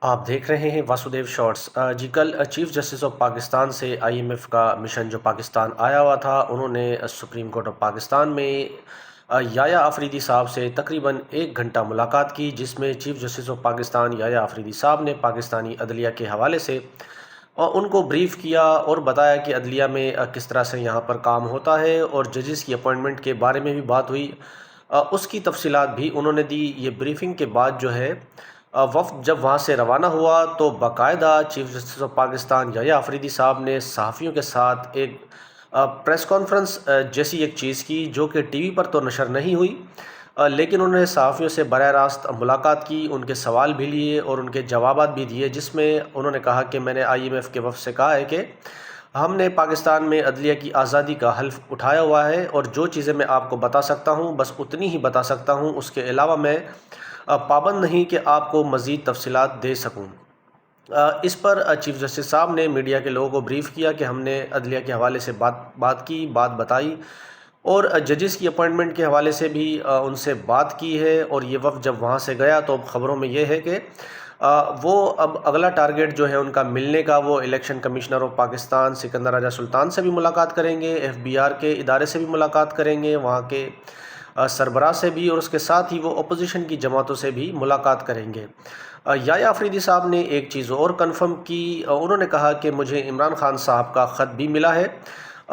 آپ دیکھ رہے ہیں واسودیو شارٹس جی کل چیف جسٹس آف پاکستان سے IMF کا مشن جو پاکستان آیا ہوا تھا، انہوں نے سپریم کورٹ آف پاکستان میں یایا آفریدی صاحب سے تقریباً 1 گھنٹہ ملاقات کی، جس میں chief justice of Pakistan Yahya Afridi صاحب نے پاکستانی عدلیہ کے حوالے سے ان کو بریف کیا اور بتایا کہ عدلیہ میں کس طرح سے یہاں پر کام ہوتا ہے، اور ججز کی اپوائنٹمنٹ کے بارے میں بھی بات ہوئی، اس کی تفصیلات بھی انہوں نے دی۔ یہ بریفنگ کے بعد جو ہے وفد جب وہاں سے روانہ ہوا تو باقاعدہ chief justice of Pakistan Yahya Afridi صاحب نے صحافیوں کے ساتھ ایک پریس کانفرنس جیسی ایک چیز کی، جو کہ ٹی وی پر تو نشر نہیں ہوئی، لیکن انہوں نے صحافیوں سے براہ راست ملاقات کی، ان کے سوال بھی لیے اور ان کے جوابات بھی دیے، جس میں انہوں نے کہا کہ میں نے IMF کے وفد سے کہا ہے کہ ہم نے پاکستان میں عدلیہ کی آزادی کا حلف اٹھایا ہوا ہے، اور جو چیزیں میں آپ کو بتا سکتا ہوں بس اتنی ہی بتا سکتا ہوں، اس کے علاوہ میں پابند نہیں کہ آپ کو مزید تفصیلات دے سکوں۔ اس پر چیف جسٹس صاحب نے میڈیا کے لوگوں کو بریف کیا کہ ہم نے عدلیہ کے حوالے سے بات کی، بات بتائی، اور ججز کی اپوائنٹمنٹ کے حوالے سے بھی ان سے بات کی ہے۔ اور یہ وفد جب وہاں سے گیا تو اب خبروں میں یہ ہے کہ وہ اب اگلا ٹارگٹ جو ہے ان کا ملنے کا، وہ election commissioner of Pakistan Sikandar Raja Sultan سے بھی ملاقات کریں گے، FBR کے ادارے سے بھی ملاقات کریں گے، وہاں کے سربراہ سے بھی، اور اس کے ساتھ ہی وہ اپوزیشن کی جماعتوں سے بھی ملاقات کریں گے۔ یایا آفریدی صاحب نے ایک چیز اور کنفرم کی، انہوں نے کہا کہ مجھے عمران خان صاحب کا خط بھی ملا ہے۔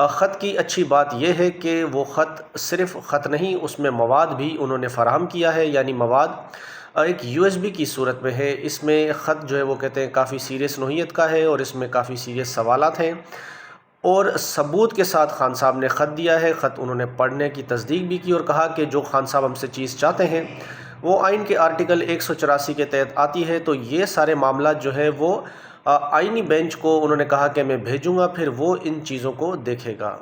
خط کی اچھی بات یہ ہے کہ وہ خط صرف خط نہیں، اس میں مواد بھی انہوں نے فراہم کیا ہے، یعنی مواد ایک USB کی صورت میں ہے۔ اس میں خط جو ہے وہ کہتے ہیں کافی سیریس نوعیت کا ہے، اور اس میں کافی سیریس سوالات ہیں، اور ثبوت کے ساتھ خان صاحب نے خط دیا ہے۔ خط انہوں نے پڑھنے کی تصدیق بھی کی اور کہا کہ جو خان صاحب ہم سے چیز چاہتے ہیں وہ آئین کے آرٹیکل 184 کے تحت آتی ہے، تو یہ سارے معاملات جو ہیں وہ آئینی بینچ کو انہوں نے کہا کہ میں بھیجوں گا، پھر وہ ان چیزوں کو دیکھے گا۔